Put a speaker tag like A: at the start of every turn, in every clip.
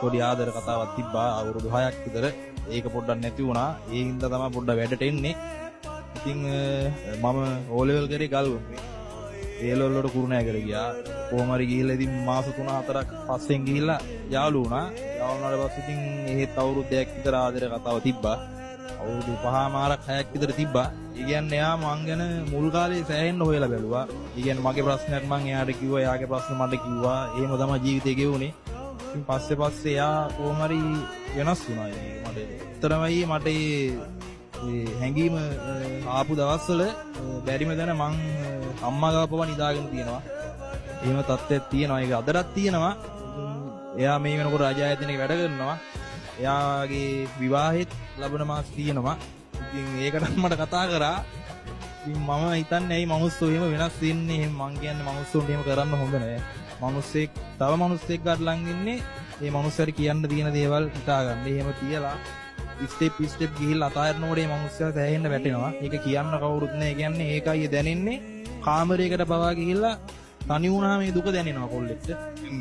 A: පොඩි ආදර කතාවක් තිබ්බා අවුරුදු 6ක් විතර. ඒක පොඩ්ඩක් නැති වුණා. ඒ හින්දා තමයි පොඩ්ඩක් වැඩට එන්නේ. ඉතින් මම O level කරේ ගල්වුන්නේ. ඒ level වලට කුරුණෑගල ගියා. කොහොම හරි ගිහිල්ලා ඉතින් මාස 3-4ක් පස්සෙන් ගිහිල්ලා යාළු වුණා. යාළු වුණාට පස්සේ ඉතින් එහෙත් අවුරුද්දක් විතර ආදර කතාව තිබ්බා. අවුරුදු 5මාරක් 6ක් විතර තිබ්බා. ඒ කියන්නේ එයා මං ගැන මුල් කාලේ සෑහෙන්න හොයලා බැලුවා. ඒ කියන්නේ මගේ ප්‍රශ්නයක් මං එයාට කිව්වා, එයාගේ ප්‍රශ්න මට කිව්වා. එහෙම තමයි ජීවිතේ ගෙවුනේ. ඉතින් පස්සේ එයා කොහොම හරි වෙනස් වුණා. මට උත්තරමයි මට ඒ හැංගීම ආපු දවස්වල බැරිම දැන මං අම්මා ගාව පවා නිදාගෙන තියෙනවා. එහෙම තත්ත්වයක් තියෙනවා. ඒක අදටත් තියෙනවා. එයා මේ වෙනකොට රාජායතනයක වැඩ කරනවා. එයාගේ විවාහෙත් ලබන මාස තියෙනවා. ඉතින් ඒකට මට කතා කරා. ඉතින් මම හිතන්නේ ඇයි මිනිස්සු එහෙම වෙනස් වෙන්නේ? එහෙම මං කියන්නේ මිනිස්සුන්ට එහෙම කරන්න හොඳ නෑ. මිනිස්සෙක් තව මිනිස්සෙක් ගාඩලන් ඉන්නේ. මේ මිනිස්සුන්ට කියන්න තියෙන දේවල් හිතාගන්න. එහෙම තියලා ස්ටෙප් ගිහිල්ලා අතාරනකොට මේ මිනිස්සයා සෑහෙන්න වැටෙනවා. ඒක කියන්න කවුරුත් නෑ. කියන්නේ ඒකයි දැනෙන්නේ. කාමරයකට පවා ගිහිල්ලා තනි වුණාම මේ දුක දැනෙනවා කොල්ලෙක්ට.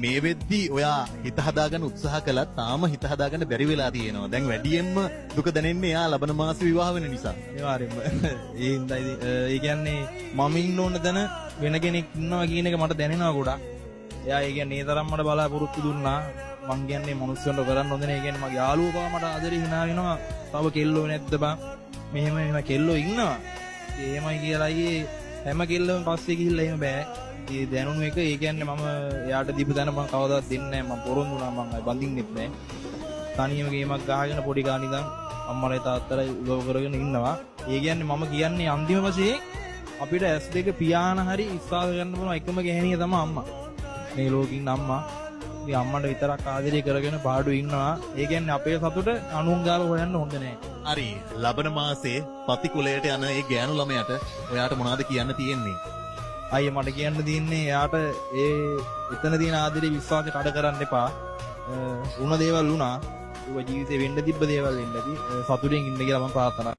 B: මේ වෙද්දි ඔයා හිත හදාගන්න උත්සාහ කළා තාම හිත හදාගන්න බැරි වෙලා තියෙනවා. දැන් වැඩියෙන්ම දුක දැනෙන්නේ එයා ලබන මාසේ විවාහ වෙන නිසා.
A: අනිවාර්යෙන්ම. ඒ හින්දා ඒ කියන්නේ මම ඉන්න ඕන තැන වෙන කෙනෙක් ඉන්නවා කියන එක මට දැනෙනවා ගොඩක්. එයා ඒ කියන්නේ ඒ තරම් මට බලාපොරොත්තු දුන්නා. මං කියන්නේ මිනිස්සුන්ට කරන්න හොඳ නෑ. ඒ කියන්නේ මගේ යාළුවෝ මට ආදරේ hina වෙනවා. තව කෙල්ලෝ නැද්ද බං? මෙහෙම කෙල්ලෝ ඉන්නවා. එහෙමයි කියලා අයියේ හැම කෙල්ලම පස්සේ ගිහිල්ලා එහෙම බෑ. ඒ දැනුණු එක ඒ කියන්නේ මම එයාට දීපු දැන මම කවදාවත් දෙන්නේ නැහැ. මම පොරොන්දු වුණා මම බඳින්නෙත් නැහැ. තනියම ගේමක් ගහගෙන පොඩි ගාන ඉඳන් අම්මලා තාත්තලා උදව් කරගෙන ඉන්නවා. ඒ කියන්නේ මම කියන්නේ අන්තිම වශයෙන් අපිට S2 පියාන හරි විශ්වාස කරන්න පුළුවන් එකම ගැහණිය තමයි අම්මා. මේ ලෝකින් අම්මා. ඉතින් අම්මන්ට විතරක් ආදරය කරගෙන පාඩු ඉන්නවා. ඒ කියන්නේ අපේ සතුට අනුන් ගාව හොයන්න හොඳ නැහැ.
B: හරි. ලබන මාසේ පතිකුලයට යන ඒ ගෑනු ළමයාට ඔයාට මොනවද කියන්න තියෙන්නේ?
A: අයිය මට කියන්න තියෙන්නේ එයාට එතන තියෙන ආදරේ විශ්වාසය කඩ කරන්න එපා. වුණ දේවල් වුණා. ඒ ජීවිතේ වෙන්න තිබ්බ දේවල් වෙන්නදී සතුටින් ඉන්න කියලා මම ප්‍රාර්ථනා